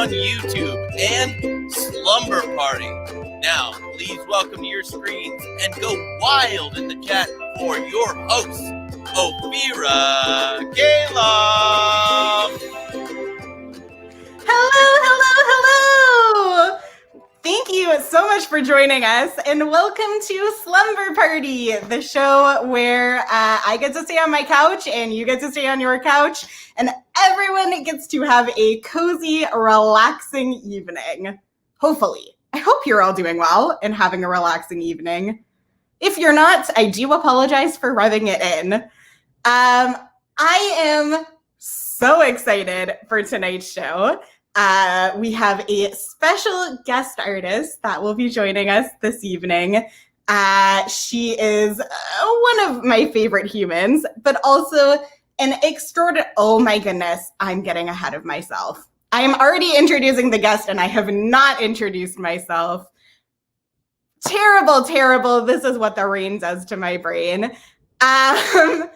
on YouTube and Slumber Party. Now, please welcome to your screens and go wild in the chat for your host, Ophira Calof. Hello. Thank you so much for joining us, and welcome to Slumber Party, the show where I get to stay on my couch and you get to stay on your couch, and everyone gets to have a cozy, relaxing evening. Hopefully. I hope you're all doing well and having a relaxing evening. If you're not, I do apologize for rubbing it in. I am so excited for tonight's show. We have a special guest artist that will be joining us this evening. She is one of my favorite humans, but also an extraordinary... Oh my goodness, I'm getting ahead of myself. I am already introducing the guest and I have not introduced myself. Terrible. This is what the rain does to my brain. I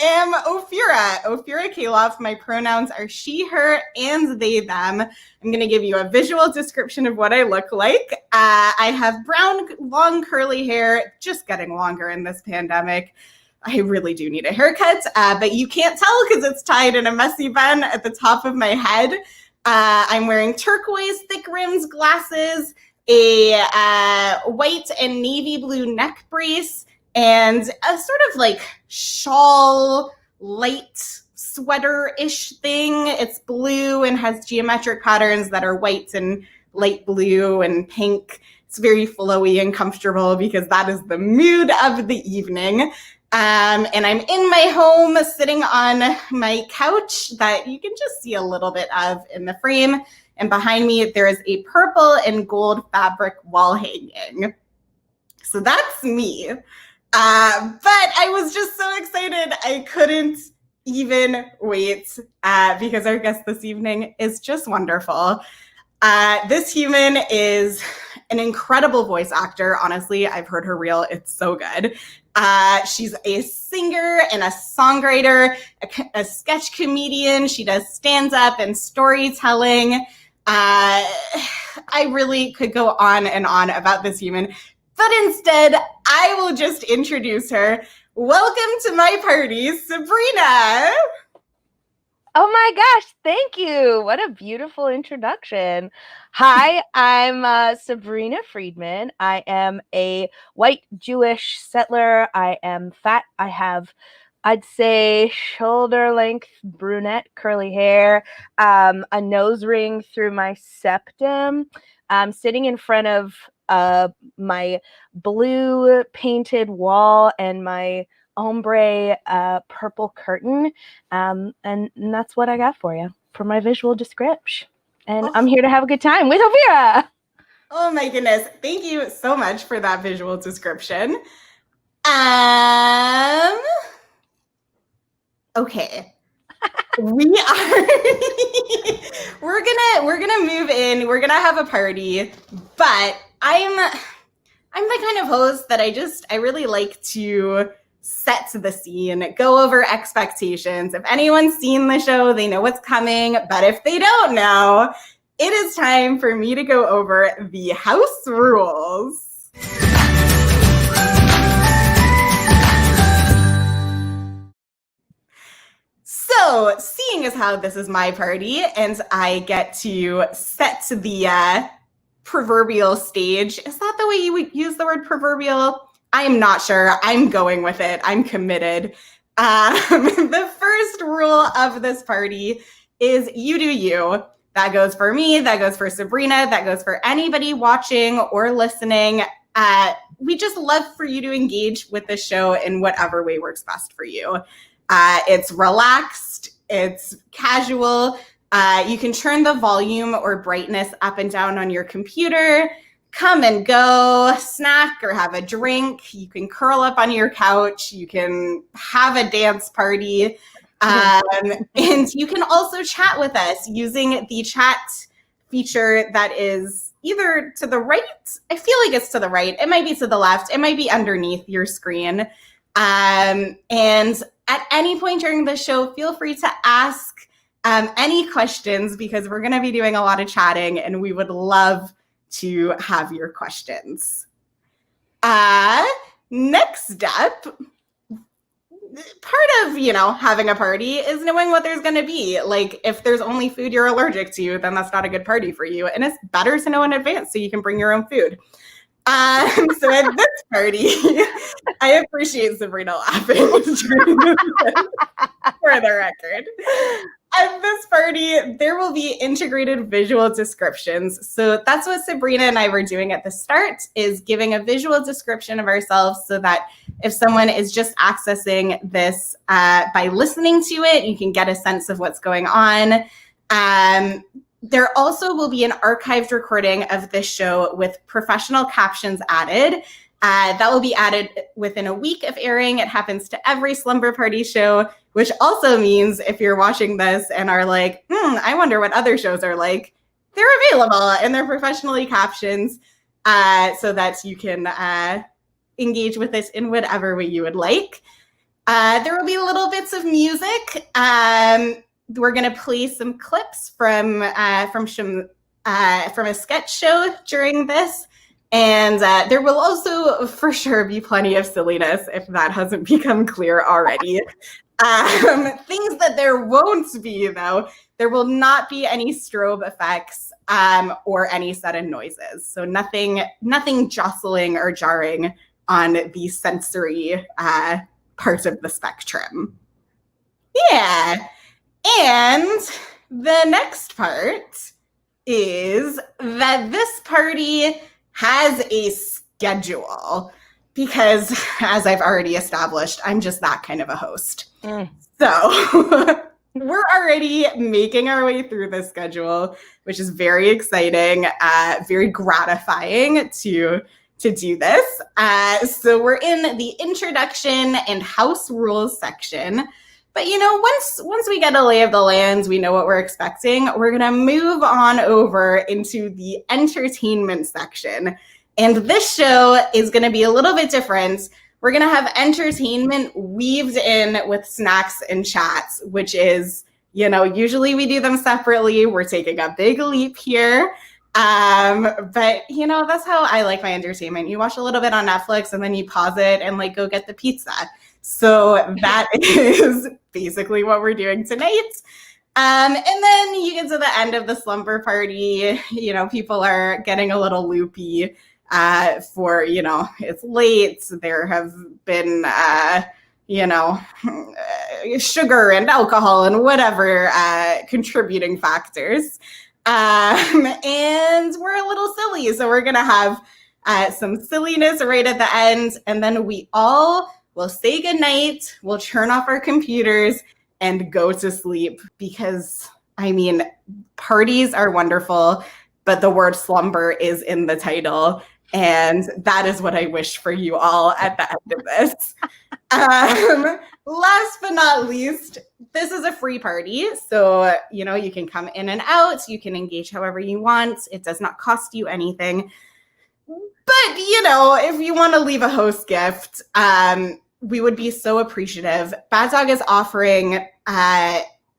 am Ophira Calof. My pronouns are she, her, and they, them. I'm going to give you a visual description of what I look like. I have brown, long, curly hair, just getting longer in this pandemic. I really do need a haircut, but you can't tell because it's tied in a messy bun at the top of my head. I'm wearing turquoise, thick-rimmed glasses, a white and navy blue neck brace, and a sort of like shawl, light sweater-ish thing. It's blue and has geometric patterns that are white and light blue and pink. It's very flowy and comfortable because that is the mood of the evening. And I'm in my home sitting on my couch that you can just see a little bit of in the frame. And behind me, there is a purple and gold fabric wall hanging. So that's me. But I was just so excited. I couldn't even wait because our guest this evening is just wonderful. This human is an incredible voice actor. Honestly, I've heard her reel. It's so good. She's a singer and a songwriter, a sketch comedian. She does stand-up and storytelling. I really could go on and on about this human. But instead, I will just introduce her. Welcome to my party, Sabrina. Oh my gosh, thank you. What a beautiful introduction. Hi, I'm Sabrina Friedman. I am a white Jewish settler. I am fat. I have, I'd say, shoulder-length brunette curly hair, a nose ring through my septum. I'm sitting in front of my blue painted wall and my ombre purple curtain, and that's what I got for you for my visual description. And I'm here to have a good time with Ophira. Oh my goodness. Thank you so much for that visual description. Okay. We're gonna move in. We're gonna have a party, but I'm the kind of host that I really like to set the scene, go over expectations. If anyone's seen the show, they know what's coming, but if they don't know, it is time for me to go over the house rules. So, seeing as how this is my party and I get to set the proverbial stage, is that the way you would use the word proverbial? I'm not sure. I'm going with it. I'm committed. The first rule of this party is you do you. That goes for me. That goes for Sabrina. That goes for anybody watching or listening. We just love for you to engage with the show in whatever way works best for you. It's relaxed. It's casual. You can turn the volume or brightness up and down on your computer. Come and go, snack or have a drink. You can curl up on your couch. You can have a dance party. And you can also chat with us using the chat feature that is either to the right. I feel like it's to the right. It might be to the left. It might be underneath your screen. And at any point during the show, feel free to ask any questions, because we're going to be doing a lot of chatting and we would love to have your questions. Next up, part of, having a party is knowing what there's going to be. Like, if there's only food you're allergic to, then that's not a good party for you. And it's better to know in advance so you can bring your own food. So at this party, I appreciate Sabrina laughing during this, for the record. At this party, there will be integrated visual descriptions. So that's what Sabrina and I were doing at the start, is giving a visual description of ourselves so that if someone is just accessing this by listening to it, you can get a sense of what's going on. There also will be an archived recording of this show with professional captions added. That will be added within a week of airing. It happens to every Slumber Party show, which also means if you're watching this and are like, I wonder what other shows are like, they're available and they're professionally captioned so that you can engage with this in whatever way you would like. There will be little bits of music. We're going to play some clips from a sketch show during this. And there will also, for sure, be plenty of silliness, if that hasn't become clear already. Things that there won't be, though, there will not be any strobe effects or any sudden noises. So nothing jostling or jarring on the sensory part of the spectrum. Yeah. And the next part is that this party has a schedule because, as I've already established, I'm just that kind of a host. So we're already making our way through this schedule, which is very exciting, very gratifying to do this. So we're in the introduction and house rules section. But, once we get a lay of the land, we know what we're expecting, we're going to move on over into the entertainment section. And this show is going to be a little bit different. We're going to have entertainment weaved in with snacks and chats, which is, usually we do them separately. We're taking a big leap here. But, that's how I like my entertainment. You watch a little bit on Netflix and then you pause it and go get the pizza. So that is basically what we're doing tonight. And then you get to the end of the slumber party, people are getting a little loopy for, it's late. There have been, sugar and alcohol and whatever contributing factors. And we're a little silly. So we're going to have some silliness right at the end. And then we all will say goodnight, we'll turn off our computers and go to sleep because, parties are wonderful, but the word slumber is in the title. And that is what I wish for you all at the end of this. Last but not least, this is a free party. So, you can come in and out. You can engage however you want. It does not cost you anything. But, if you want to leave a host gift, we would be so appreciative. Bad Dog is offering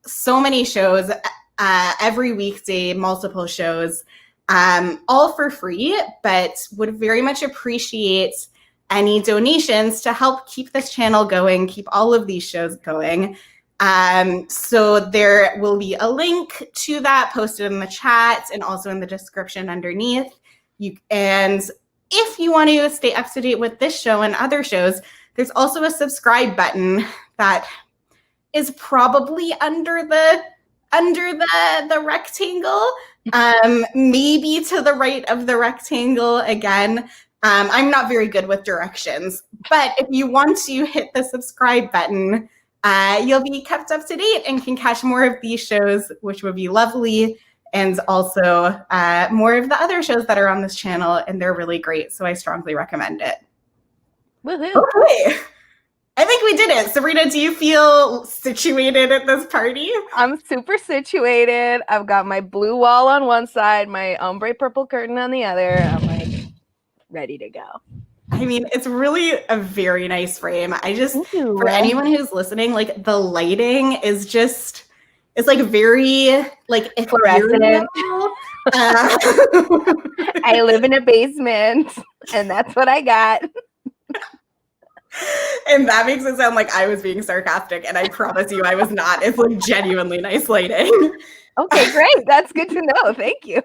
so many shows every weekday, multiple shows, all for free, but would very much appreciate any donations to help keep this channel going, keep all of these shows going. So there will be a link to that posted in the chat and also in the description underneath. And if you want to stay up to date with this show and other shows, there's also a subscribe button that is probably under the rectangle, maybe to the right of the rectangle again. I'm not very good with directions, but if you want to hit the subscribe button, you'll be kept up to date and can catch more of these shows, which would be lovely. And also more of the other shows that are on this channel, and they're really great. So I strongly recommend it. Woohoo. Okay. I think we did it. Sabrina, do you feel situated at this party? I'm super situated. I've got my blue wall on one side, my ombre purple curtain on the other. I'm ready to go. It's really a very nice frame. For anyone who's listening, the lighting is just, It's like very like fluorescent. I live in a basement, and that's what I got. And that makes it sound like I was being sarcastic, and I promise you I was not. It's like genuinely nice lighting. Okay, great. That's good to know. Thank you.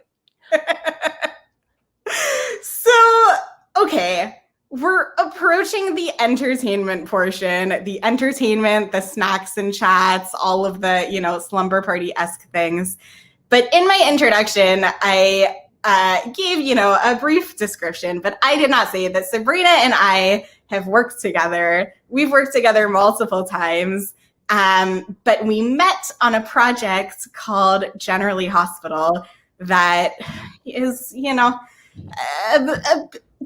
So, okay, we're approaching the entertainment portion, the entertainment, the snacks and chats, all of the, slumber party-esque things. But in my introduction, I gave, a brief description, but I did not say that Sabrina and I have worked together. We've worked together multiple times, but we met on a project called Generally Hospital that is,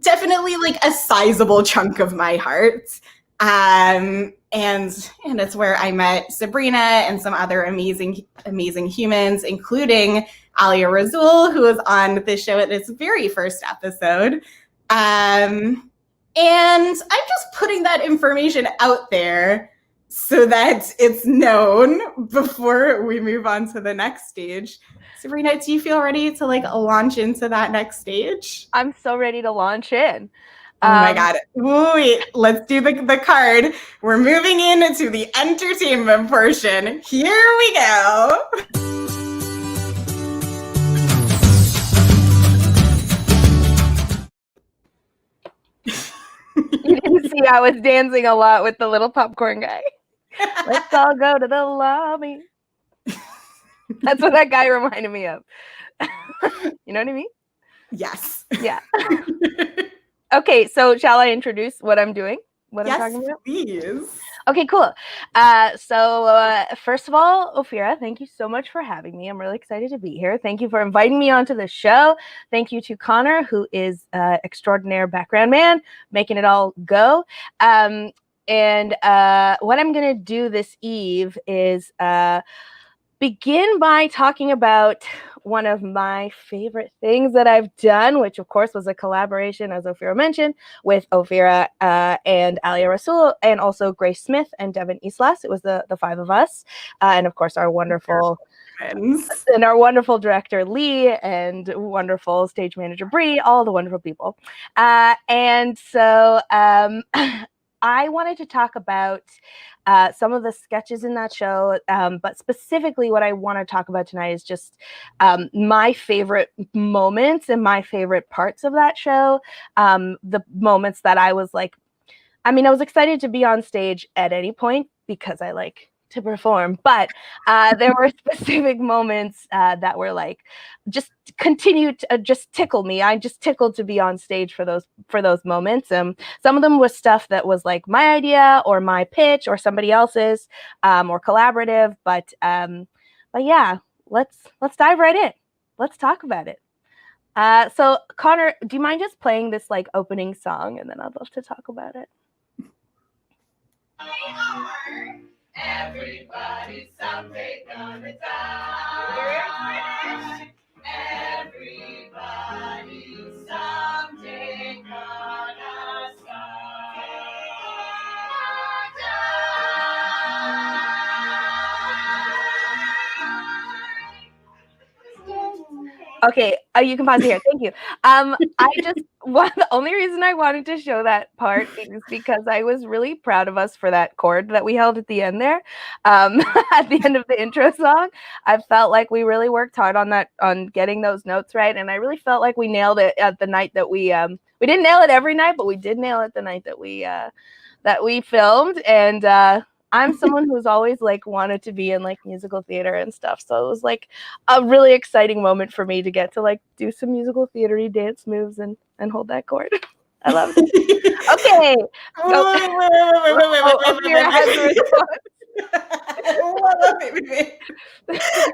definitely like a sizable chunk of my heart. And it's where I met Sabrina and some other amazing humans, including Alia Razul, who was on the show at its very first episode. And I'm just putting that information out there so that it's known before we move on to the next stage. Sabrina, do you feel ready to launch into that next stage? I'm so ready to launch in. Oh my God. Wait, let's do the card. We're moving into the entertainment portion. Here we go. You didn't see I was dancing a lot with the little popcorn guy. Let's all go to the lobby. That's what that guy reminded me of. You know what I mean? Yes. Yeah. Okay, so shall I introduce what I'm doing? What I'm talking about? Please. Okay, cool. So first of all, Ophira, thank you so much for having me. I'm really excited to be here. Thank you for inviting me onto the show. Thank you to Connor, who is extraordinaire background man, making it all go. And what I'm going to do this eve is begin by talking about one of my favorite things that I've done, which of course was a collaboration, as Ophira mentioned, with Ophira and Alia Rasul, and also Grace Smith and Devin Islas. It was the five of us, and of course our wonderful director Lee and wonderful stage manager Bree, all the wonderful people. And so I wanted to talk about some of the sketches in that show, but specifically what I want to talk about tonight is just my favorite moments and my favorite parts of that show. The moments that I was I was excited to be on stage at any point because I like to perform, but there were specific moments that were just continued to just tickle me. I just tickled to be on stage for those moments. Some of them was stuff that was my idea or my pitch or somebody else's, or collaborative. But yeah, let's dive right in. Let's talk about it. So Connor, do you mind just playing this opening song, and then I'd love to talk about it. Everybody someday gonna die. Everybody someday gonna Okay, you can pause here. Thank you. The only reason I wanted to show that part is because I was really proud of us for that chord that we held at the end there. At the end of the intro song, I felt like we really worked hard on getting those notes right, and I really felt like we nailed it at the night that we didn't nail it every night, but we did nail it the night that we filmed. And I'm someone who's always wanted to be in musical theater and stuff. So it was a really exciting moment for me to get to do some musical theater-y dance moves and hold that chord. I loved it. Okay.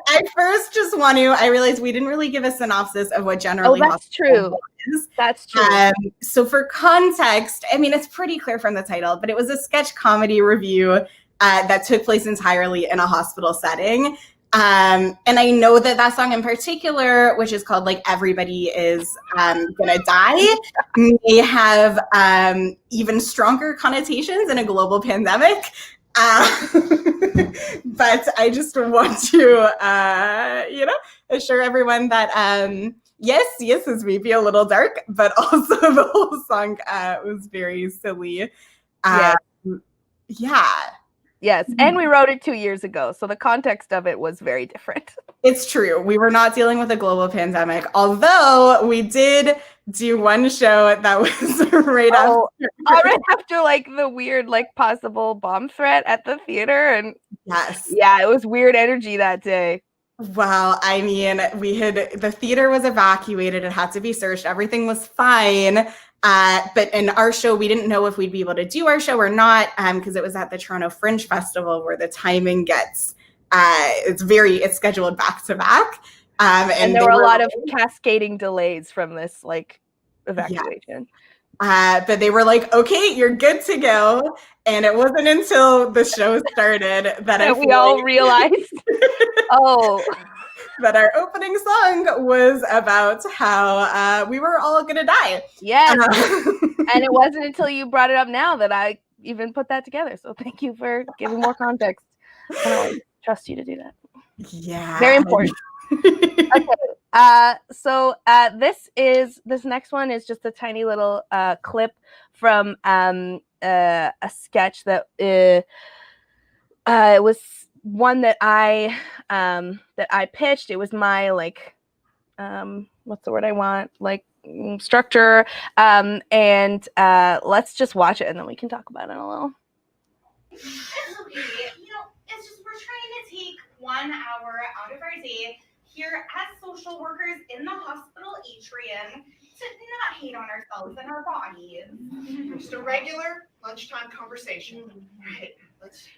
I first just want to, I realized we didn't really give a synopsis of what Generally Hospital is. That's true. So for context, it's pretty clear from the title, but it was a sketch comedy review that took place entirely in a hospital setting. And I know that song in particular, which is called Everybody is Gonna Die, may have even stronger connotations in a global pandemic. But I just want to, assure everyone that yes, is maybe a little dark, but also the whole song was very silly. Yes. Yeah. Yes, and we wrote it 2 years ago, so the context of it was very different. It's true. We were not dealing with a global pandemic, although we did do one show that was right after like the weird like possible bomb threat at the theater, and yes, yeah, it was weird energy that day. Well, I mean, the theater was evacuated. It had to be searched. Everything was fine. But in our show, we didn't know if we'd be able to do our show or not because it was at the Toronto Fringe Festival where the timing gets, it's scheduled back to back. And there were a lot of cascading delays from this like evacuation. Yeah. But they were like, okay, you're good to go. And it wasn't until the show started that we all realized, that our opening song was about how we were all going to die. Yes. And it wasn't until you brought it up now that I even put that together. So thank you for giving more context. I don't trust you to do that. Yeah. Very important. Okay. So this next one is just a tiny little clip from a sketch that it was one that I pitched. It was my like what's the word I want, like structure, and let's just watch it and then we can talk about it a little. It's okay. It's just we're trying to take 1 hour out of our day here as social workers in the hospital atrium to not hate on ourselves and our bodies. Just a regular lunchtime conversation. Right, let's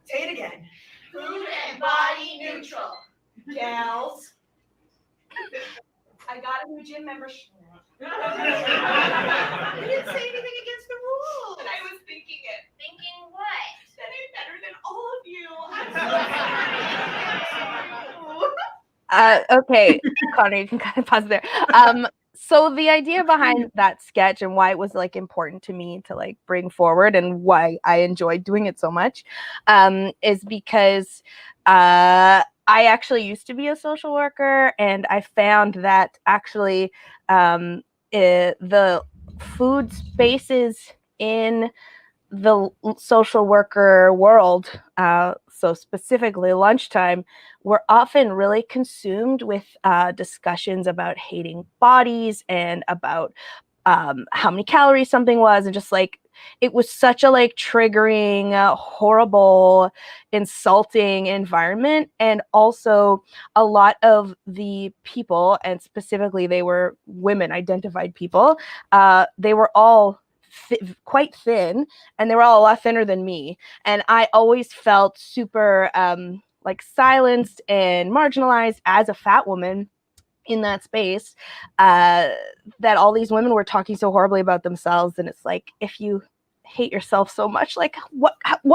say it again. Food and body neutral. Gals. I got a new gym membership. You didn't say anything against the rules. And I was thinking it. Thinking what? That I'm better than all of you. Okay, Connor, you can kind of pause there. So the idea behind that sketch and why it was like important to me to like bring forward and why I enjoyed doing it so much is because I actually used to be a social worker, and I found that actually the food spaces in the social worker world, so specifically lunchtime, were often really consumed with discussions about hating bodies and about how many calories something was, and just like it was such a like triggering, horrible, insulting environment. And also a lot of the people, and specifically they were women identified people, they were all quite thin, and they were all a lot thinner than me. And I always felt super like silenced and marginalized as a fat woman in that space, that all these women were talking so horribly about themselves. And it's like, if you hate yourself so much, like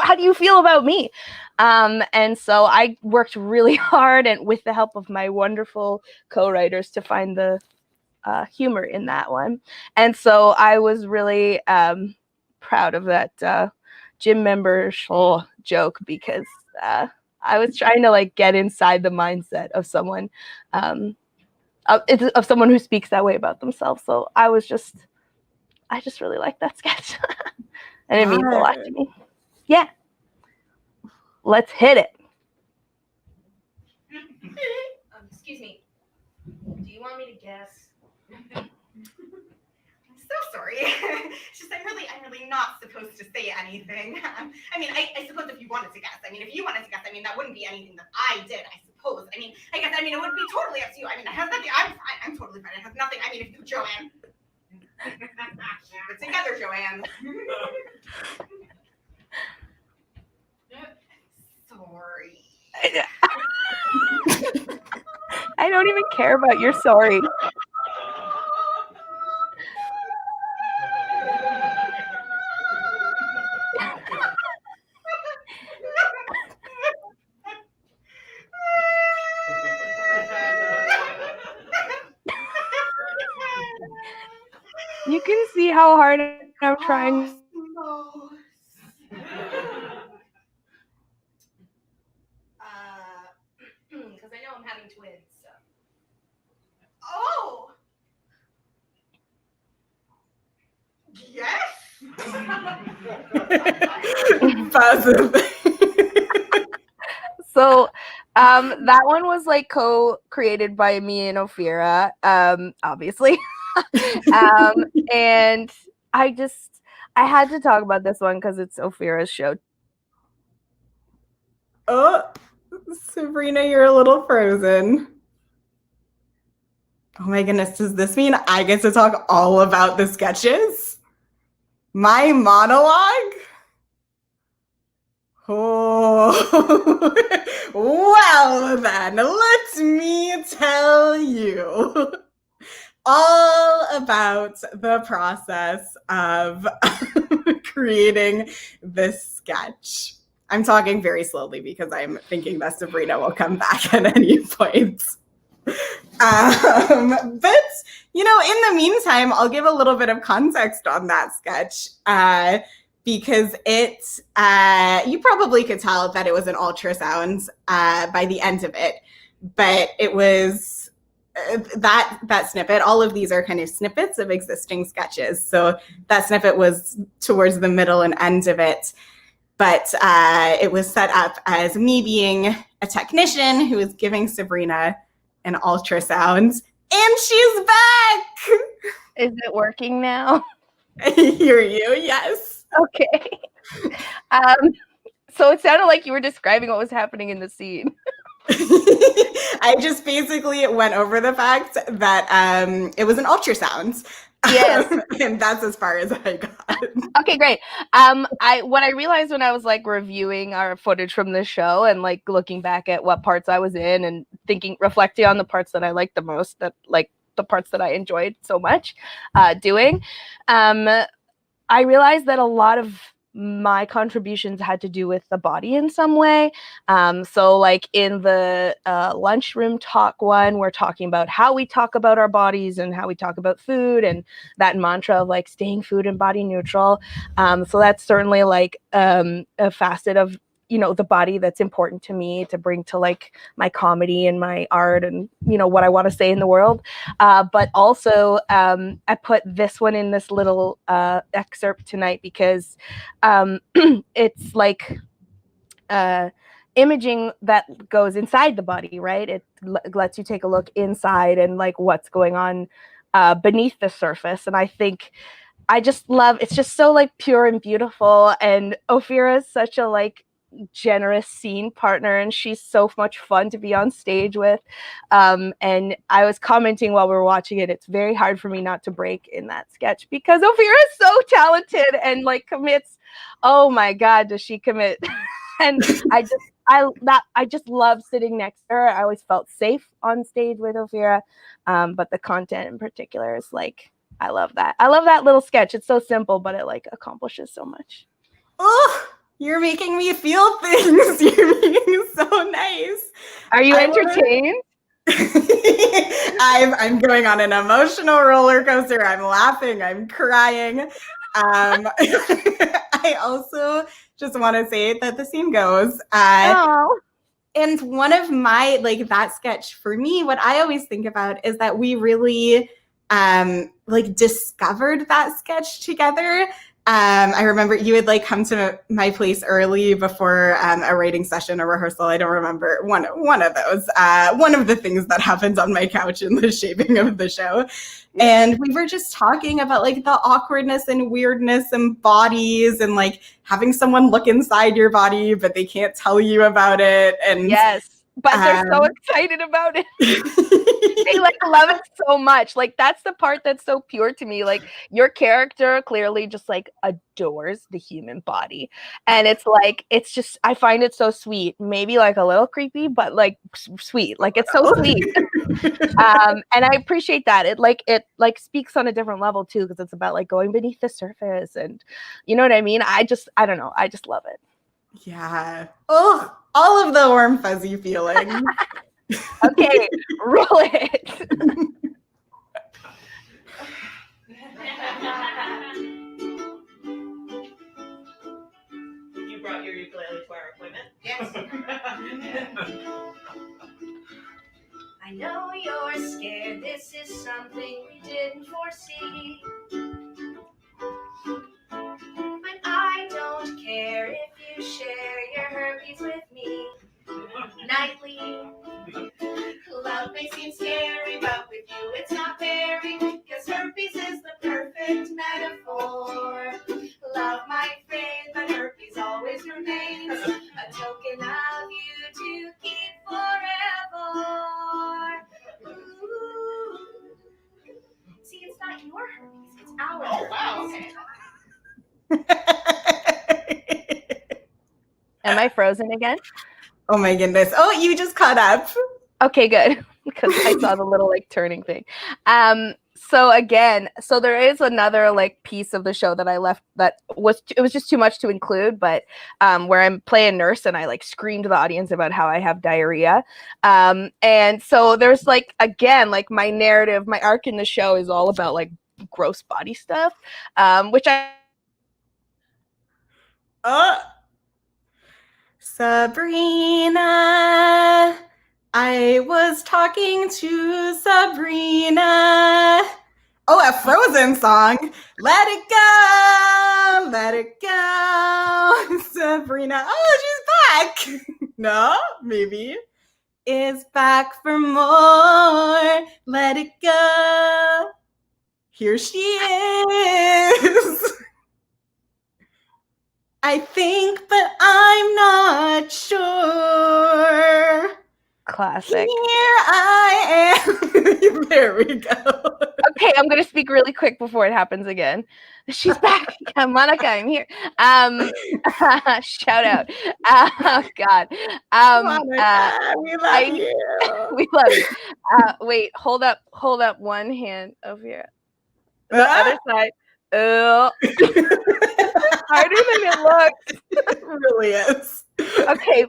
how do you feel about me? And so I worked really hard, and with the help of my wonderful co-writers, to find the humor in that one. And so I was really proud of that gym member joke, because I was trying to like get inside the mindset of someone of someone who speaks that way about themselves. So I just really like that sketch. And it means a lot to me. Yeah. Let's hit it. Excuse me. Do you want me to guess? I'm so sorry. It's just I'm really not supposed to say anything. I suppose if you wanted to guess, if you wanted to guess, that wouldn't be anything that I did, I suppose. I guess, it would be totally up to you. It has nothing, I'm fine, I'm totally fine. It has nothing, if you, Joanne. But together, Joanne. Sorry. I don't even care about your sorry. You can see how hard I'm trying. Possibly. So that one was like co-created by me and Ophira, obviously. And I had to talk about this one because it's Ophira's show. Oh, Sabrina, you're a little frozen. Oh my goodness, does this mean I get to talk all about the sketches? My monologue? Oh, well then, let me tell you all about the process of creating this sketch. I'm talking very slowly because I'm thinking that Sabrina will come back at any point. But, you know, in the meantime, I'll give a little bit of context on that sketch because you probably could tell that it was an ultrasound by the end of it, but it was that snippet. All of these are kind of snippets of existing sketches. So that snippet was towards the middle and end of it. But it was set up as me being a technician who is giving Sabrina an ultrasound, and she's back. Is it working now? I hear you. Yes. Okay. So it sounded like you were describing what was happening in the scene. I just basically went over the fact that it was an ultrasound. Yes. And that's as far as I got. Okay, great. What I realized when I was like reviewing our footage from the show and like looking back at what parts I was in and reflecting on the parts that I liked the most, that like the parts that I enjoyed so much doing, I realized that a lot of my contributions had to do with the body in some way. So like in the lunchroom talk one, we're talking about how we talk about our bodies and how we talk about food and that mantra of like staying food and body neutral. So that's certainly like a facet of, you know, the body that's important to me to bring to like my comedy and my art and, you know, what I want to say in the world. But also I put this one in this little excerpt tonight because it's like imaging that goes inside the body, right? It lets you take a look inside and like what's going on beneath the surface. And I think I just love, it's just so like pure and beautiful. And Ophira is such a like generous scene partner, and she's so much fun to be on stage with. And I was commenting while we were watching it, it's very hard for me not to break in that sketch because Ophira is so talented and like commits. Oh my God, does she commit? And I just love sitting next to her. I always felt safe on stage with Ophira, but the content in particular is like, I love that. I love that little sketch. It's so simple, but it like accomplishes so much. Oh, you're making me feel things. You're being so nice. Are you entertained? I'm going on an emotional roller coaster. I'm laughing. I'm crying. I also just want to say that the scene goes. And one of my, like that sketch for me, what I always think about is that we really like discovered that sketch together. I remember you would like come to my place early before a writing session or rehearsal. I don't remember one of those. One of the things that happened on my couch in the shaping of the show. And we were just talking about like the awkwardness and weirdness and bodies and like having someone look inside your body, but they can't tell you about it. And yes. But they're so excited about it. They like love it so much. Like that's the part that's so pure to me. Like your character clearly just like adores the human body. And it's like, it's just, I find it so sweet. Maybe like a little creepy, but like sweet. Like it's so sweet. And I appreciate that. It like speaks on a different level too, because it's about like going beneath the surface and you know what I mean? I don't know. I just love it. Yeah. Oh, all of the warm, fuzzy feelings. Okay, roll it. You brought your ukulele to our appointment? Yes. I know you're scared. This is something we didn't foresee. Am I frozen again? Oh my goodness. Oh, you just caught up. Okay, good. Because I saw the little like turning thing. So again, so there is another like piece of the show that I left that was just too much to include, but where I'm playing nurse and I like screamed to the audience about how I have diarrhea. And so there's like again, like my narrative, my arc in the show is all about like gross body stuff, which I Sabrina. I was talking to Sabrina. Oh, a Frozen song. Let it go. Let it go. Sabrina. Oh, she's back. No, maybe. Is back for more. Let it go. Here she is. I think, but I'm not sure. classic. Here I am. There we go. Okay, I'm gonna speak really quick before it happens again. She's back. Monica, I'm here. Shout out. Oh God. Monica, we love you. We love you. Wait, hold up one hand over here. The other side. Oh, harder than it looks. It really is. Okay.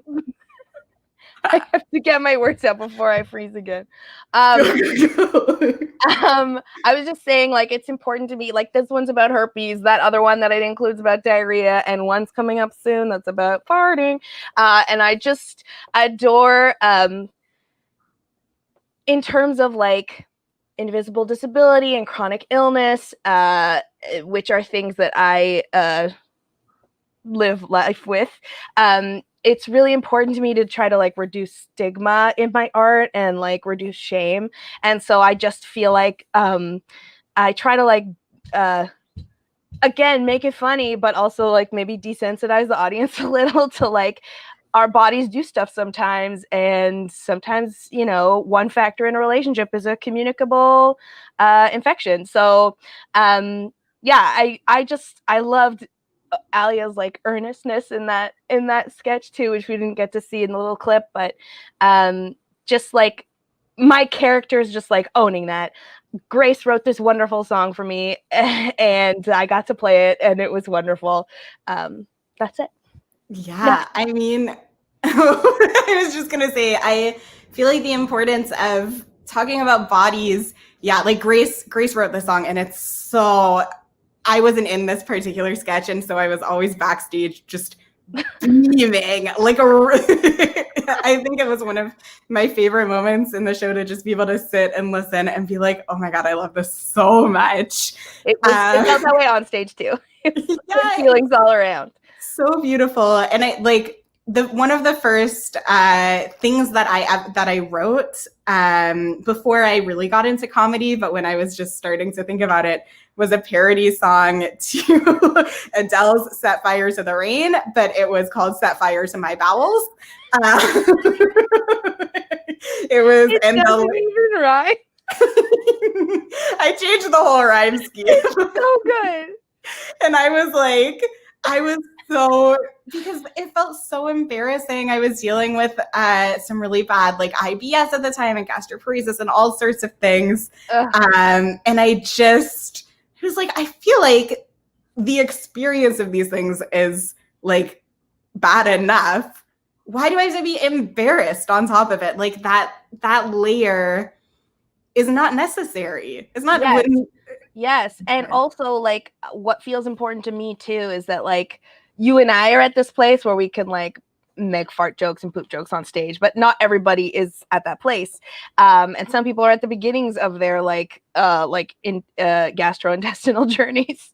I have to get my words out before I freeze again. I was just saying, like, it's important to me. Like, this one's about herpes. That other one that I didn't include is about diarrhea, and one's coming up soon that's about farting. And I just adore, in terms of like invisible disability and chronic illness, which are things that I live life with. It's really important to me to try to like reduce stigma in my art and like reduce shame. And so I just feel like I try to like again make it funny, but also like maybe desensitize the audience a little to like our bodies do stuff sometimes, and sometimes, you know, one factor in a relationship is a communicable infection. So yeah, I loved Alia's like earnestness in that sketch too, which we didn't get to see in the little clip, but just like my character is just like owning that. Grace wrote this wonderful song for me and I got to play it and it was wonderful. That's it. Yeah, I mean, I was just gonna say, I feel like the importance of talking about bodies. Yeah, like Grace wrote the song, and it's so. I wasn't in this particular sketch, and so I was always backstage just beaming like I think it was one of my favorite moments in the show to just be able to sit and listen and be like, oh my God, I love this so much. It felt that way on stage too. Yeah, feelings all around. So beautiful. And I like one of the first things that I wrote before I really got into comedy, but when I was just starting to think about it, was a parody song to Adele's Set Fire to the Rain, but it was called Set Fire to My Bowels. It was It doesn't even rhyme. I changed the whole rhyme scheme. It's so good. And I was so, because it felt so embarrassing. I was dealing with some really bad like IBS at the time and gastroparesis and all sorts of things. And I was like, I feel like the experience of these things is like bad enough. Why do I have to be embarrassed on top of it? Like that layer is not necessary. It's not. Yes. And also like what feels important to me too is that like you and I are at this place where we can like make fart jokes and poop jokes on stage, but not everybody is at that place. And some people are at the beginnings of their gastrointestinal journeys.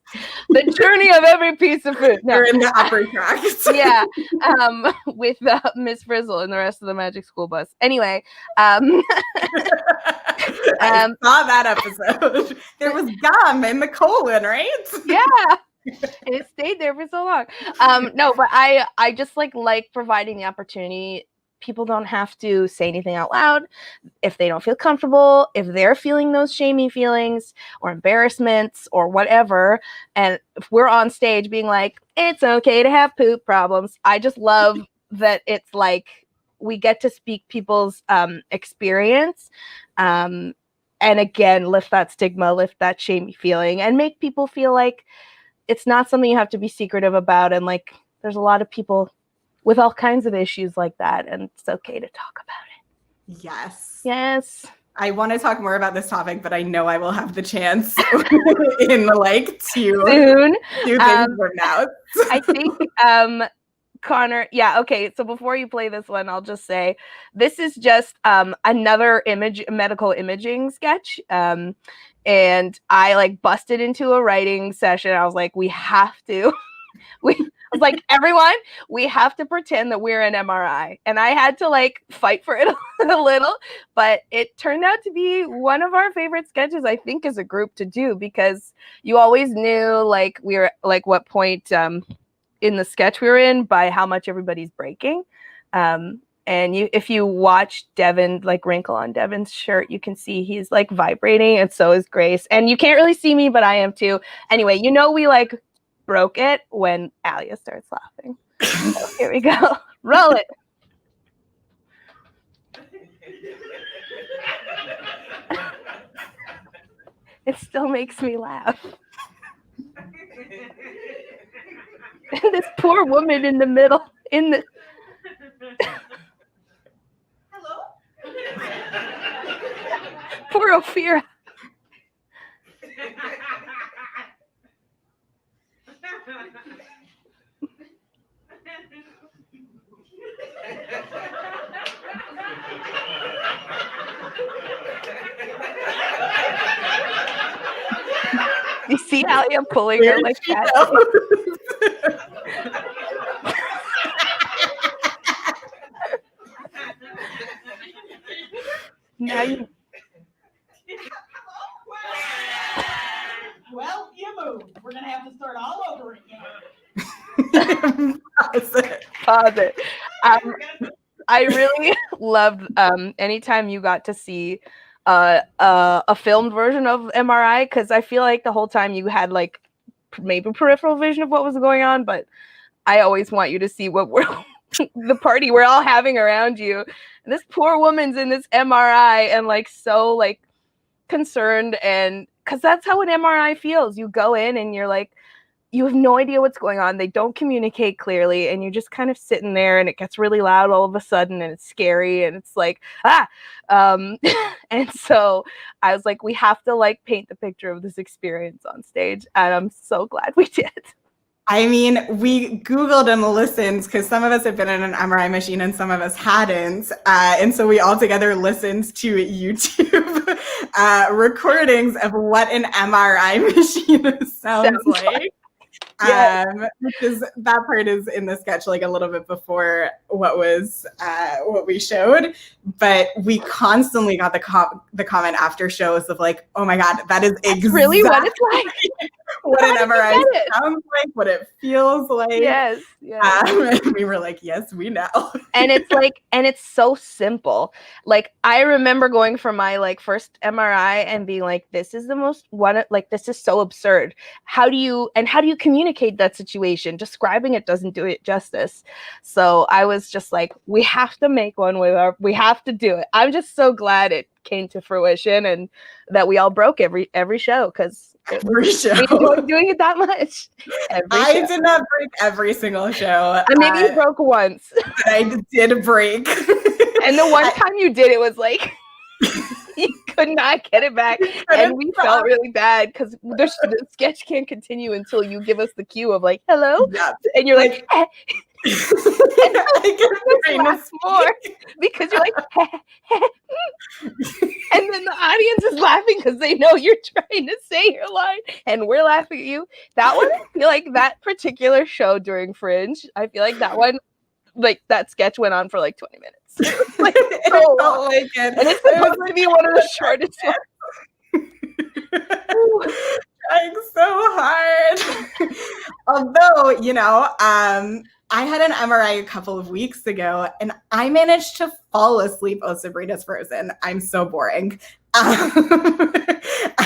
The journey of every piece of food. They're in the upper tracks. Yeah. With Miss Frizzle and the rest of the Magic School Bus. Anyway, I saw that episode. There was gum in the colon, right? Yeah. And it stayed there for so long. No, but I just like providing the opportunity people don't have to say anything out loud if they don't feel comfortable, if they're feeling those shamey feelings or embarrassments or whatever. And if we're on stage being like, it's okay to have poop problems. I just love that it's like we get to speak people's experience. And again, lift that stigma, lift that shamey feeling, and make people feel like it's not something you have to be secretive about. And like, there's a lot of people with all kinds of issues like that, and it's okay to talk about it. Yes. Yes. I want to talk more about this topic, but I know I will have the chance in like soon. Two things from now. I think Connor, yeah, okay. So before you play this one, I'll just say this is just another medical imaging sketch. And I like busted into a writing session. I was like, we have to. I was like, everyone, we have to pretend that we're an MRI. And I had to like fight for it a little, but it turned out to be one of our favorite sketches, I think, as a group to do, because you always knew like we were like what point in the sketch we were in by how much everybody's breaking. And if you watch Devin, like wrinkle on Devin's shirt, you can see he's like vibrating, and so is Grace. And you can't really see me, but I am too. Anyway, you know, we like broke it when Alia starts laughing. So here we go. Roll it. It still makes me laugh. And this poor woman in the middle, in the... Hello? Poor Ophira. You see Alia pulling her like that? Now you... Well, you moved. We're gonna have to start all over again. Pause it. I really loved anytime you got to see a filmed version of MRI, because I feel like the whole time you had like maybe peripheral vision of what was going on, but I always want you to see what we're the party we're all having around you. And this poor woman's in this MRI and like so like concerned, and because that's how an MRI feels. You go in and you're like, you have no idea what's going on. They don't communicate clearly, and you're just kind of sitting there, and it gets really loud all of a sudden, and it's scary, and it's like, and so I was like, we have to like paint the picture of this experience on stage, and I'm so glad we did. I mean, we Googled and listened because some of us have been in an MRI machine and some of us hadn't. And so we all together listened to YouTube recordings of what an MRI machine sounds like. Because that part is in the sketch like a little bit before what was what we showed, but we constantly got the comment after shows of like, oh my god, that is exactly really what it's like. What an MRI sounds like, what it feels like. Yes. And we were like, yes, we know. And it's like, and it's so simple. Like I remember going for my like first MRI and being like, this is the most like this is so absurd. How do you communicate that situation? Describing it doesn't do it justice. So I was just like, we have to make one we have to do it. I'm just so glad it came to fruition and that we all broke every show, because every show. We enjoyed doing it that much. I did not break every single show. Maybe you broke once. But I did break. And the one time you did, it was like you could not get it back. And we felt really bad because the sketch can't continue until you give us the cue of like, hello. Yeah. And you're like, eh. I laugh more because you're like, and then the audience is laughing because they know you're trying to say your line, and we're laughing at you. That one, I feel like that particular show during Fringe, I feel like that one, like that sketch went on for like 20 minutes. Like, it so felt like it. And it's supposed to be one of the shortest ones. Trying so hard. Although, you know, I had an MRI a couple of weeks ago, and I managed to fall asleep. Oh, Sabrina's frozen. I'm so boring. I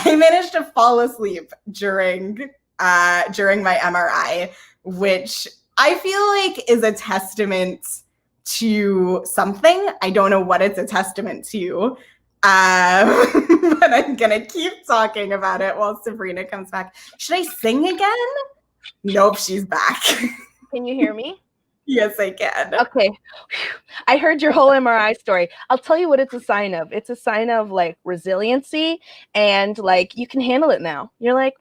managed to fall asleep during my MRI, which I feel like is a testament to something. I don't know what it's a testament to, but I'm gonna keep talking about it while Sabrina comes back. Should I sing again? Nope, she's back. Can you hear me? Yes, I can. Okay. I heard your whole MRI story. I'll tell you what it's a sign of. It's a sign of like resiliency and like you can handle it now. You're like,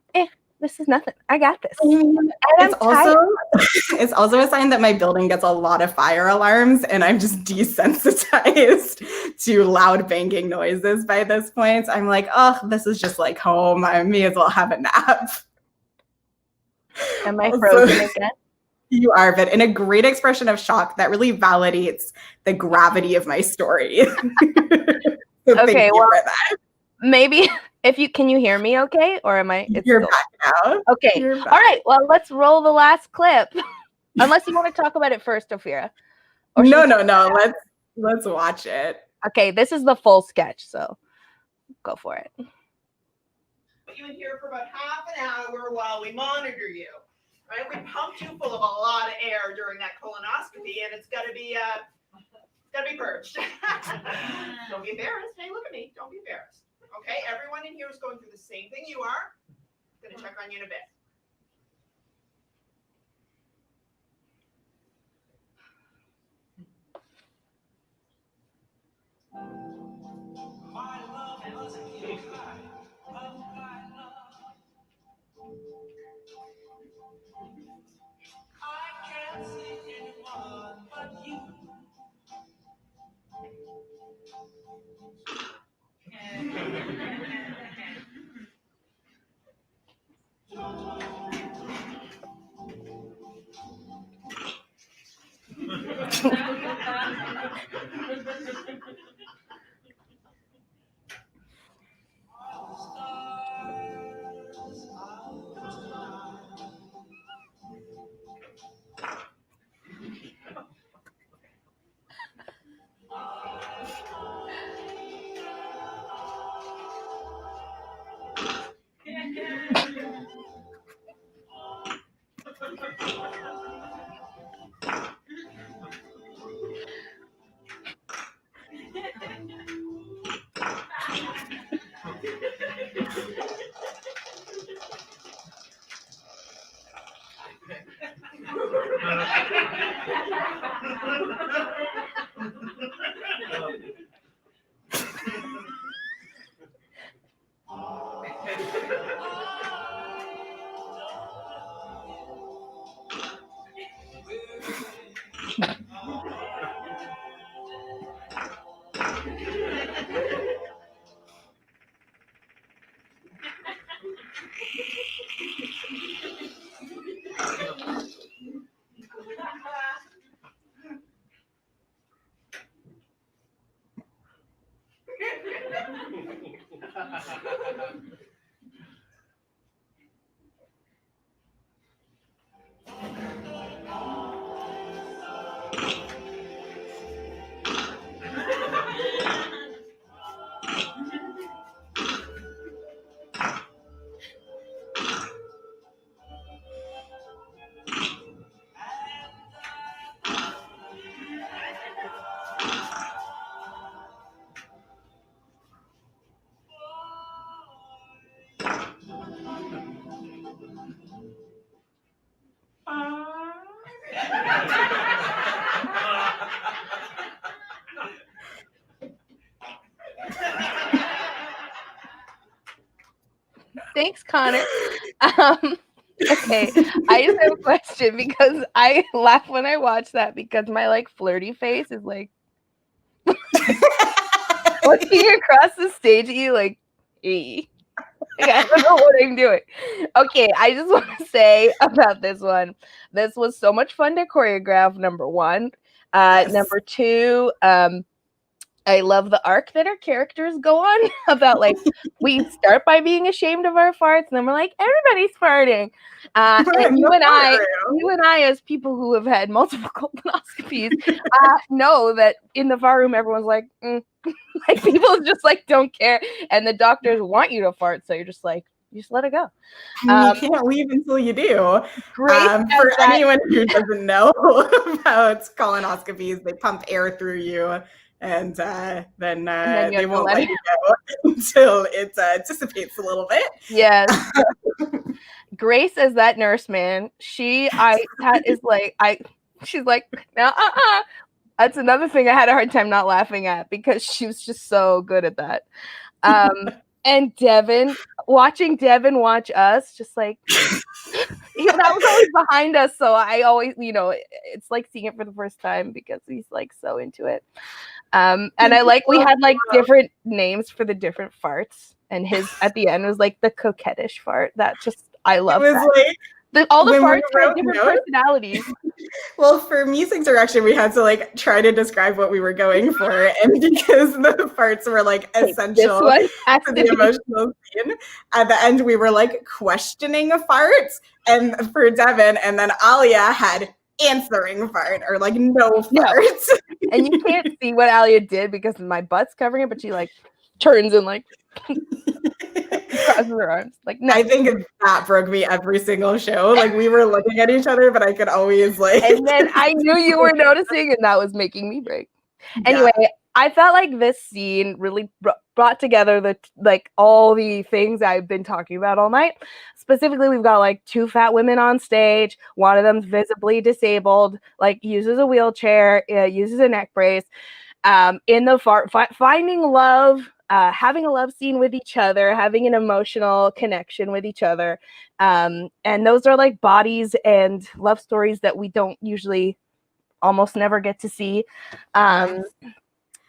this is nothing. I got this. And it's also a sign that my building gets a lot of fire alarms and I'm just desensitized to loud banging noises by this point. I'm like, oh, this is just like home. I may as well have a nap. Am I frozen again? You are, but in a great expression of shock that really validates the gravity of my story. So okay, well, maybe can you hear me okay? Or am I? You're back now. Okay. You're back. All right. Well, let's roll the last clip. Unless you want to talk about it first, Ophira. No. Let's watch it. Okay, this is the full sketch, so go for it. Put you in here for about half an hour while we monitor you. Right? We pumped you full of a lot of air during that colonoscopy, and it's got to be purged. Don't be embarrassed. Hey, look at me. Don't be embarrassed. Okay, everyone in here is going through the same thing you are. I'm gonna check on you in a bit. Thanks, Connor. Okay, I just have a question because I laugh when I watch that because my like flirty face is like looking across the stage at you like, hey. Like, I don't know what I'm doing. Okay, I just want to say about this one. This was so much fun to choreograph, number one. Yes. Number two, I love the arc that our characters go on about like we start by being ashamed of our farts, and then we're like, everybody's farting. And you and I, as people who have had multiple colonoscopies, know that in the fart room, everyone's like, like people just like don't care, and the doctors want you to fart, so you're just like, you just let it go. You can't leave until you do. Great. For anyone who doesn't know about colonoscopies, they pump air through you, and then they won't let you go until it dissipates a little bit. Yes. Grace as that nurse, man. She's like, no, That's another thing I had a hard time not laughing at because she was just so good at that. And Devin, watching Devin watch us, just like, that was always behind us. So I always, it's like seeing it for the first time because he's like so into it. And we had like different names for the different farts. And his at the end was like the coquettish fart. That just, I love that. All the farts had different personalities. Well, for music direction, we had to like try to describe what we were going for, and because the farts were like essential to the emotional scene, at the end we were like questioning farts, and for Devin, and then Alia had answering fart or like no farts. And you can't see what Alia did because my butt's covering it, but she like turns and like crosses her arms. Like, no. I think that broke me every single show. Like we were looking at each other, but I could always like. And then I knew you were noticing, and that was making me break. Anyway, I felt like this scene really brought together all the things I've been talking about all night. Specifically, we've got like 2 fat women on stage. One of them's visibly disabled, like uses a wheelchair, uses a neck brace. In the finding love. Having a love scene with each other, having an emotional connection with each other. And those are like bodies and love stories that we don't usually almost never get to see. And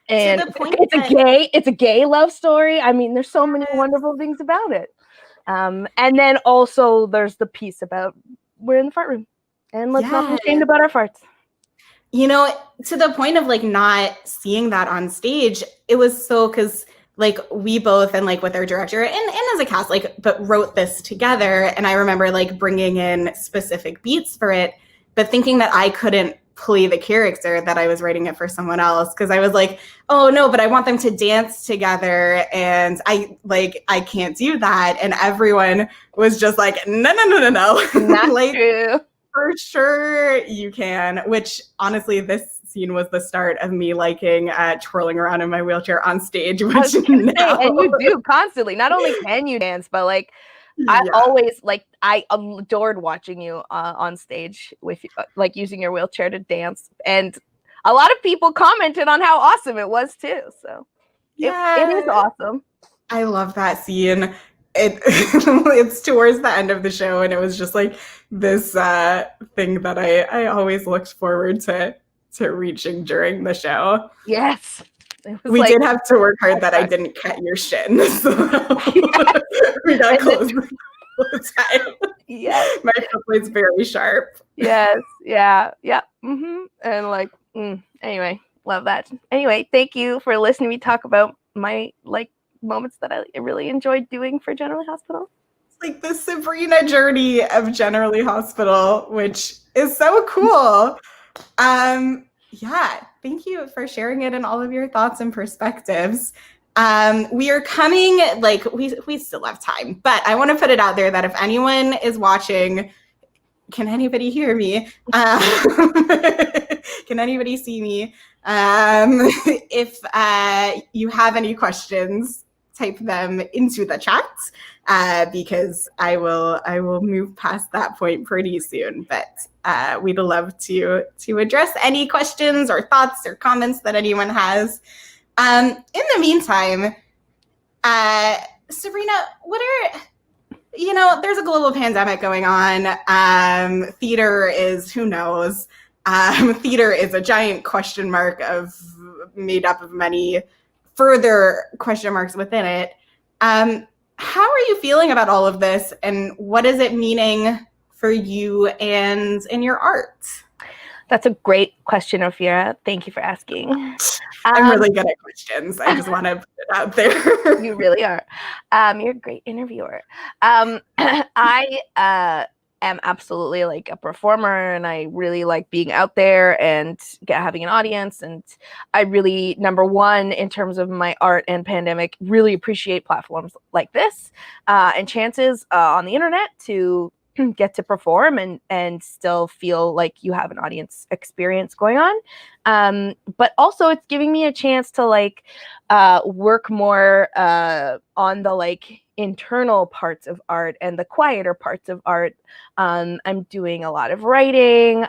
it's a gay love story. I mean, there's so many wonderful things about it. And then also there's the piece about we're in the fart room and let's not be ashamed about our farts. To the point of like not seeing that on stage, it was so because like we both and like with our director and as a cast but wrote this together, and I remember like bringing in specific beats for it, but thinking that I couldn't play the character, that I was writing it for someone else because I was like, oh no, but I want them to dance together and I can't do that, and everyone was just like no not like true. For sure you can, which honestly this scene was the start of me liking twirling around in my wheelchair on stage, which now... and you do constantly. Not only can you dance, but like I always I adored watching you on stage with like using your wheelchair to dance, and a lot of people commented on how awesome it was too. So it is awesome. I love that scene. It's towards the end of the show, and it was just like this thing that I always looked forward to reaching during the show. Yes. We did have to work hard that I didn't cut your shin. So we got close the time. Yes. My foot was very sharp. Yes. Yeah. Yeah. Mm-hmm. And anyway, love that. Anyway, thank you for listening to me talk about my moments that I really enjoyed doing for General Hospital. It's like the Sabrina journey of General Hospital, which is so cool. Thank you for sharing it and all of your thoughts and perspectives. We are coming, we still have time, but I want to put it out there that if anyone is watching, can anybody hear me? Can anybody see me? If you have any questions, type them into the chat because I will move past that point pretty soon. But we'd love to address any questions or thoughts or comments that anyone has. In the meantime, Sabrina, there's a global pandemic going on. Theater is, who knows? Theater is a giant question mark made up of many further question marks within it. How are you feeling about all of this, and what is it meaning for you and in your art? That's a great question, Ophira. Thank you for asking. I'm really good at questions. I just want to put it out there. You really are. You're a great interviewer. I am absolutely like a performer, and I really like being out there and having an audience. And I really, number one, in terms of my art and pandemic, really appreciate platforms like this and chances on the internet to get to perform and still feel like you have an audience experience going on. But also it's giving me a chance to like work more on the like internal parts of art and the quieter parts of art. I'm doing a lot of writing,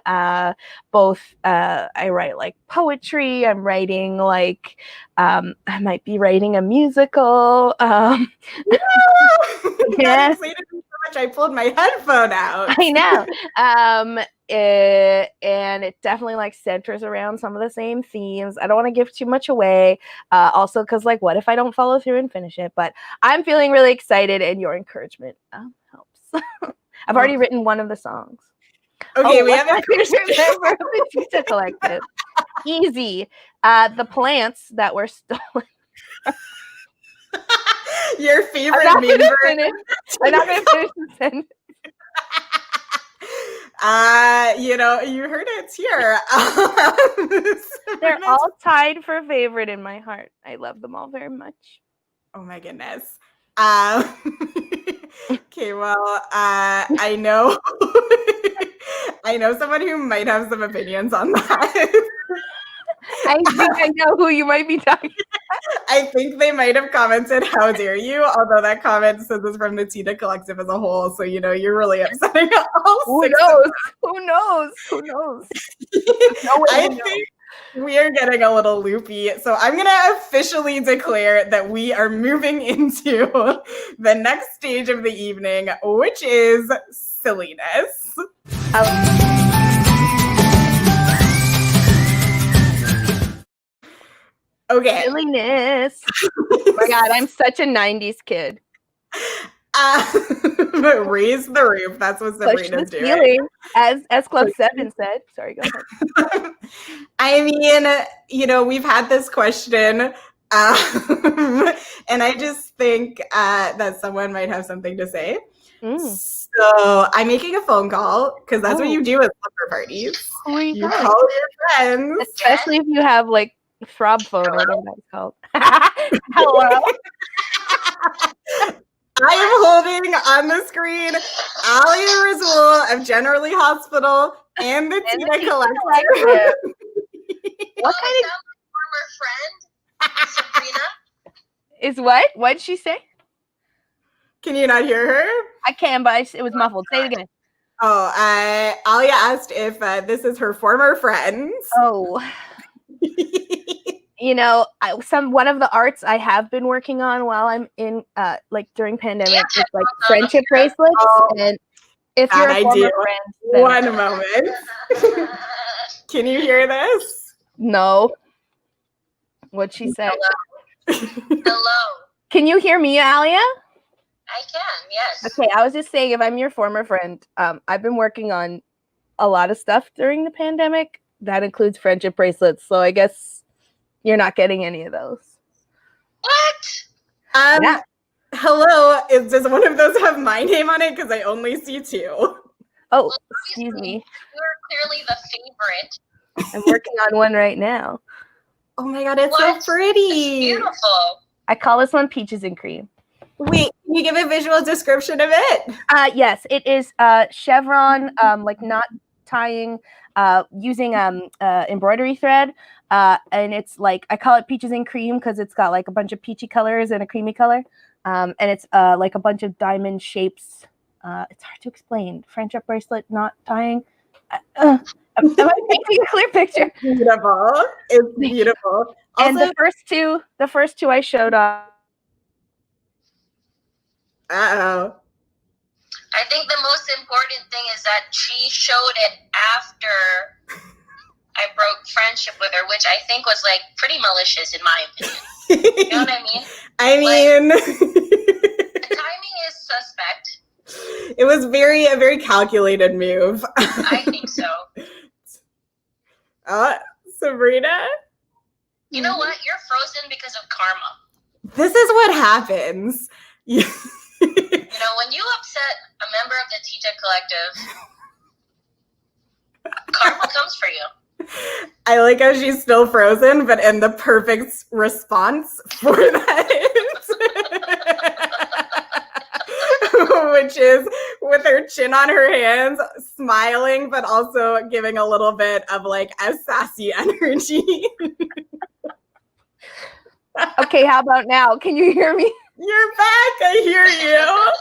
both I write like poetry, I'm writing like I might be writing a musical. That excited me so much I pulled my headphone out. I know. And it definitely like centers around some of the same themes. I don't want to give too much away. Also, because like, what if I don't follow through and finish it? But I'm feeling really excited, and your encouragement helps. I've already written one of the songs. Okay, we have a member of the Pizza Collective. Easy. The plants that were stolen. Your favorite I'm not member. I'm not gonna finish the sentence. You heard it here. They're all tied for favorite in my heart. I love them all very much. Oh my goodness. Okay, well, I know I know someone who might have some opinions on that. I think I know who you might be talking about. I think they might have commented, "How dare you?" Although that comment says it's from the Tina Collective as a whole, so you're really upsetting all Who six knows? of them. Who knows? Who knows? I think we are getting a little loopy, so I'm going to officially declare that we are moving into the next stage of the evening, which is silliness. Okay. Silliness. Oh my God, I'm such a 90s kid. Raise the roof. That's what Sabrina's doing. As Club 7 said. Sorry, go ahead. I mean, we've had this question, and I just think that someone might have something to say. So I'm making a phone call because that's what you do at slumber parties. You call your friends. Especially if you have like throb phone or whatever that's called. Hello. I am holding on the screen Alia Rizul of Generally Hospital and the Tina Collective. What kind of former friend, Sabrina? Is what? What'd she say? Can you not hear her? I can, but it was muffled. Say it again. Oh, Alia asked if this is her former friends. Oh. One of the arts I have been working on while I'm in during pandemic is like friendship bracelets. And if you're a former friend, then... One moment. Can you hear this? No. What'd she say? Hello. Can you hear me, Alia? I can, yes. Okay, I was just saying, if I'm your former friend, I've been working on a lot of stuff during the pandemic. That includes friendship bracelets. So I guess you're not getting any of those. What? Yeah. Hello. Does one of those have my name on it? Because I only see two. Oh, excuse me. You're clearly the favorite. I'm working on one right now. Oh my God, it's so pretty. It's beautiful. I call this one Peaches and Cream. Wait, can you give a visual description of it? Yes, it is chevron, like knot tying, using embroidery thread. And it's like, I call it Peaches and Cream because it's got like a bunch of peachy colors and a creamy color. And it's like a bunch of diamond shapes. It's hard to explain. Friendship bracelet, knot tying. Am I painting a clear picture? Beautiful. It's beautiful. And the first two I showed off. Uh-oh. I think the most important thing is that she showed it after I broke friendship with her, which I think was like pretty malicious in my opinion. You know what I mean? I mean, the timing is suspect. It was a very calculated move. I think so. Sabrina? You know what? You're frozen because of karma. This is what happens. You know, when you upset a member of the Tita Collective, karma comes for you. I like how she's still frozen, but in the perfect response for that. Which is with her chin on her hands, smiling, but also giving a little bit of like a sassy energy. Okay, how about now? Can you hear me? You're back. I hear you.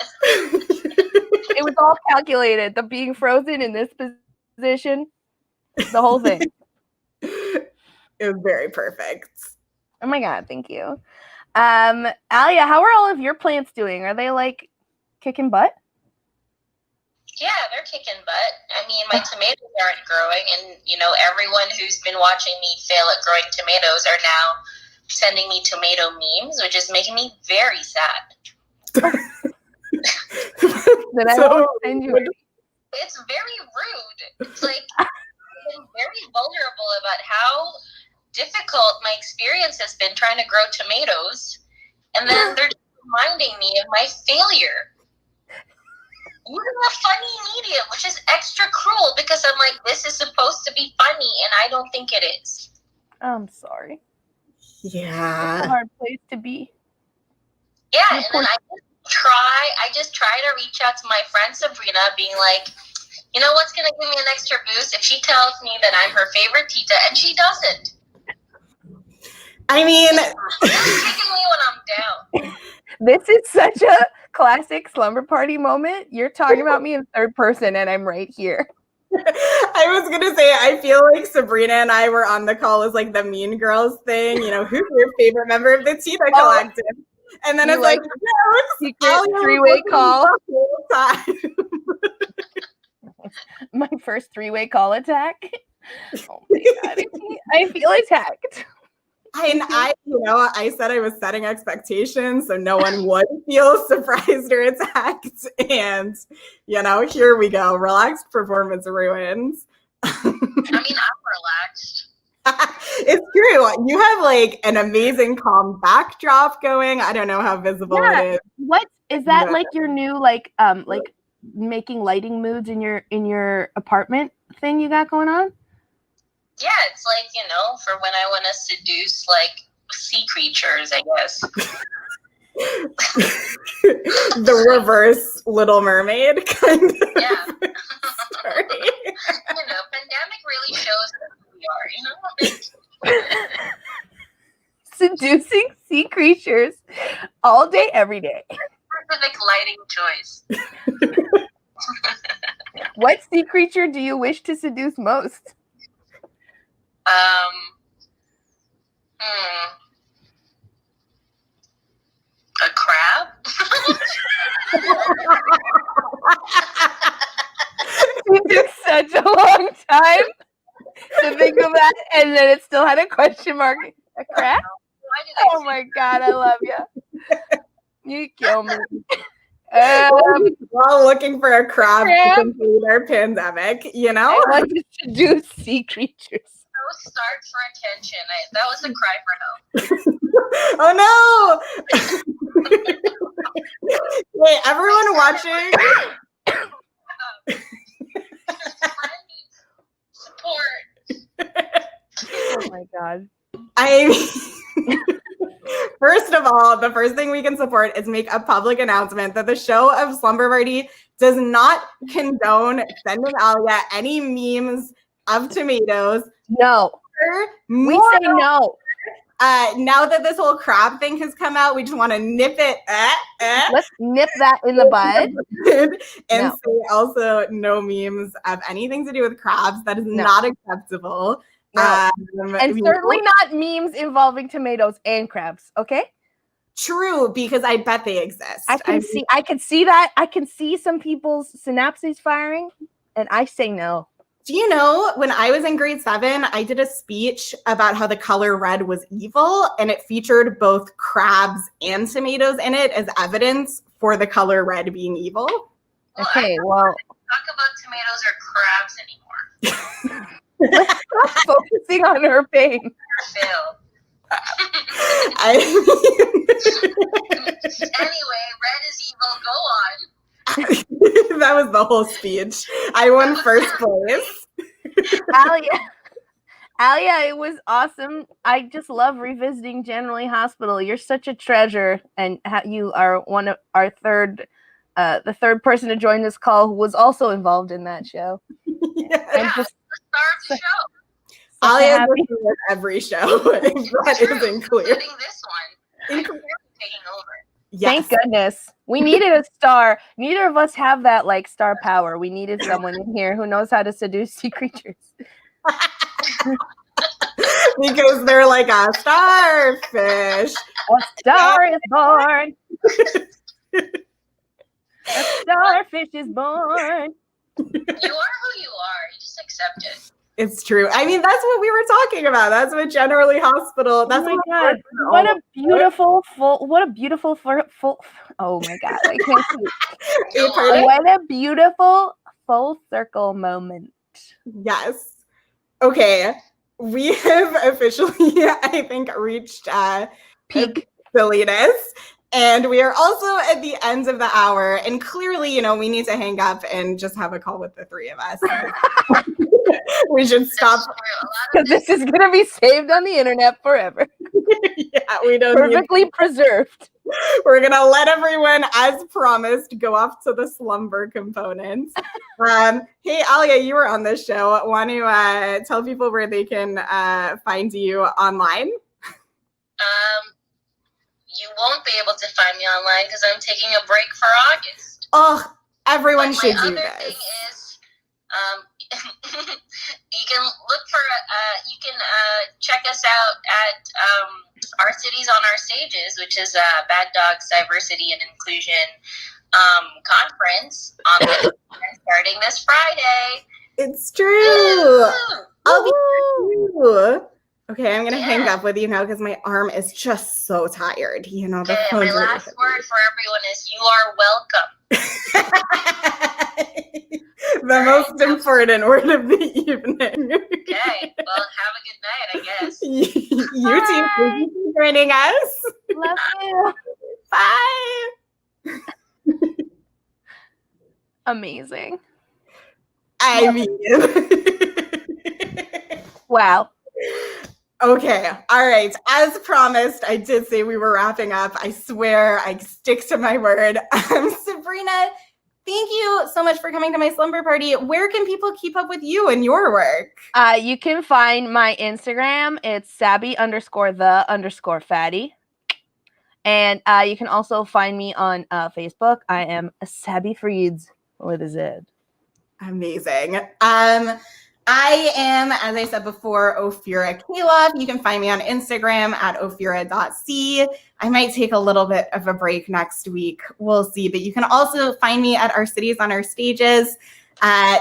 It was all calculated. The being frozen in this position, the whole thing. It was very perfect. Oh my God, thank you. Alia, how are all of your plants doing? Are they like kicking butt? Yeah, they're kicking butt. I mean, my tomatoes aren't growing, and, you know, everyone who's been watching me fail at growing tomatoes are now sending me tomato memes, which is making me very sad. Then I won't send you. It's very rude. It's like, I've been very vulnerable about how difficult my experience has been trying to grow tomatoes, and then they're just reminding me of my failure. Using a funny medium, which is extra cruel because I'm like, this is supposed to be funny, and I don't think it is. I'm sorry. Yeah. It's a hard place to be. Yeah, and then I just try to reach out to my friend Sabrina, being like, you know what's gonna give me an extra boost if she tells me that I'm her favorite Tita, and she doesn't. I mean, She's kicking me when I'm down. This is such a classic slumber party moment. You're talking about me in third person, and I'm right here. I was gonna say, I feel like Sabrina and I were on the call as like the Mean Girls thing. You know, who's your favorite member of the Tita Collective? And then it's like, secret three-way call. Time. My first three-way call attack. Oh my God, I feel attacked. And I said I was setting expectations so no one would feel surprised or attacked. And, you know, here we go. Relaxed performance ruins. I mean, I'm relaxed. It's true. You have like an amazing calm backdrop going. I don't know how visible it is. What is that like your new like making lighting moods in your apartment thing you got going on? Yeah, it's like, you know, for when I want to seduce, like, sea creatures, I guess. The reverse Little Mermaid kind of yeah. story. You know, pandemic really shows who we are, you know? Seducing sea creatures all day, every day. Specific lighting choice. What sea creature do you wish to seduce most? A crab? It took such a long time to think of that, and then it still had a question mark. A crab? Oh my God, I love you. You kill me. We're all looking for a crab to complete our pandemic, you know? I want to seduce sea creatures. So starved for attention. That was a cry for help. Oh no! Wait, everyone watching? Support. Oh my God. First of all, the first thing we can support is make a public announcement that the show of Slumber Party does not condone sending Alia any memes of tomatoes. No. We say no. Now that this whole crab thing has come out, we just want to nip it. Let's nip that in the bud. And say also no memes of anything to do with crabs. That is not acceptable. No. And certainly not memes involving tomatoes and crabs. Okay. True, because I bet they exist. I can see that. I can see some people's synapses firing, and I say no. Do you know, when I was in grade 7, I did a speech about how the color red was evil, and it featured both crabs and tomatoes in it as evidence for the color red being evil. Okay, well, talk about tomatoes or crabs anymore. Let's not focus focusing on her pain. Phil. I Anyway, red is evil. Go on. that was the whole speech. I won first place. Alia, it was awesome. I just love revisiting Generally Hospital. You're such a treasure, and you are one of our the third person to join this call who was also involved in that show. Yes. I'm just The star of the show. Alia happy. goes with every show, if that isn't clear. Including this one. I'm taking over. Yes. Thank goodness. We needed a star. Neither of us have that like star power. We needed someone in here who knows how to seduce sea creatures. Because they're like a starfish. A star is born. A starfish is born. You are who you are. You just accept it. It's true. I mean, that's what we were talking about. That's what Generally Hospital. That's Oh my God. What a beautiful full. Oh my God. I can't speak. What a beautiful full circle moment. Yes. Okay. We have officially, I think, reached Peak silliness. And we are also at the end of the hour. And clearly, you know, we need to hang up and just have a call with the three of us. We should stop. Because this is going to be saved on the internet forever. Yeah, we don't Perfectly preserved. We're going to let everyone, as promised, go off to the slumber components. Hey, Alia, you were on this show. Want to tell people where they can find you online? You won't be able to find me online because I'm taking a break for August. Oh, everyone but should my do other this. thing is, you can look for, you can check us out at Our Cities on Our Stages, which is a Bad Dogs Diversity and Inclusion conference starting this Friday. It's true. I'll be there too. Okay, I'm gonna hang up with you now because my arm is just so tired. You know, the my last word for everyone is you are welcome. The most important word of the evening. Okay, well, have a good night, I guess. You too. Thank you for joining us. Love you. Bye. Amazing. I mean. Wow. Okay. All right. As promised, I did say we were wrapping up. I swear I stick to my word. Sabrina, thank you so much for coming to my slumber party. Where can people keep up with you and your work? You can find my Instagram. It's Sabby_the_fatty. And you can also find me on Facebook. I am Sabby Freeds with a Z. Amazing. I am, as I said before, Ophira Calof. You can find me on Instagram at ophira.c. I might take a little bit of a break next week. We'll see. But you can also find me at Our Cities on Our Stages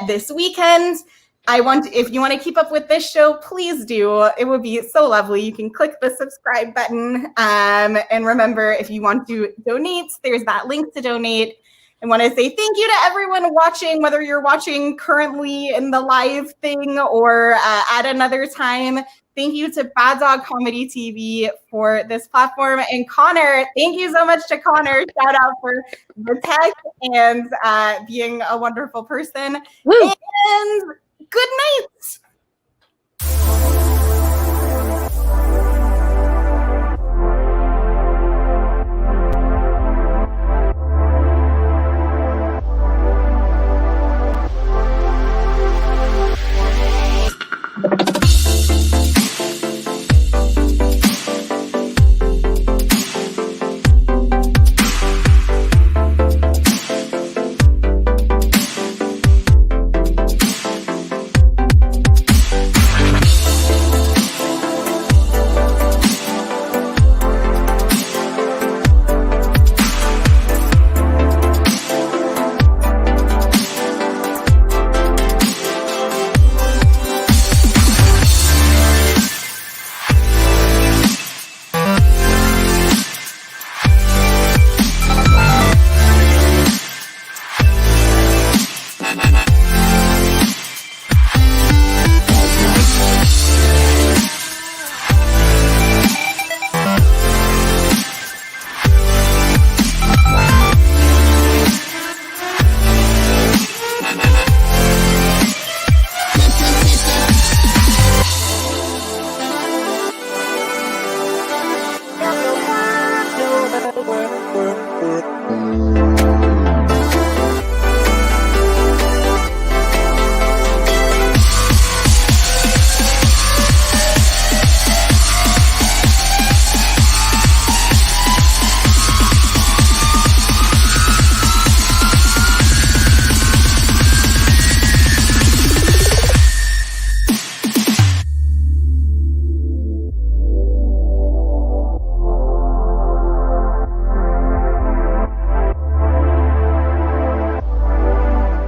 this weekend. If you want to keep up with this show, please do. It would be so lovely. You can click the subscribe button. And remember, if you want to donate, there's that link to donate. I want to say thank you to everyone watching, whether you're watching currently in the live thing or at another time. Thank you to Bad Dog Comedy TV for this platform. And Connor, thank you so much to Connor. Shout out for the tech and being a wonderful person. Woo. And good night.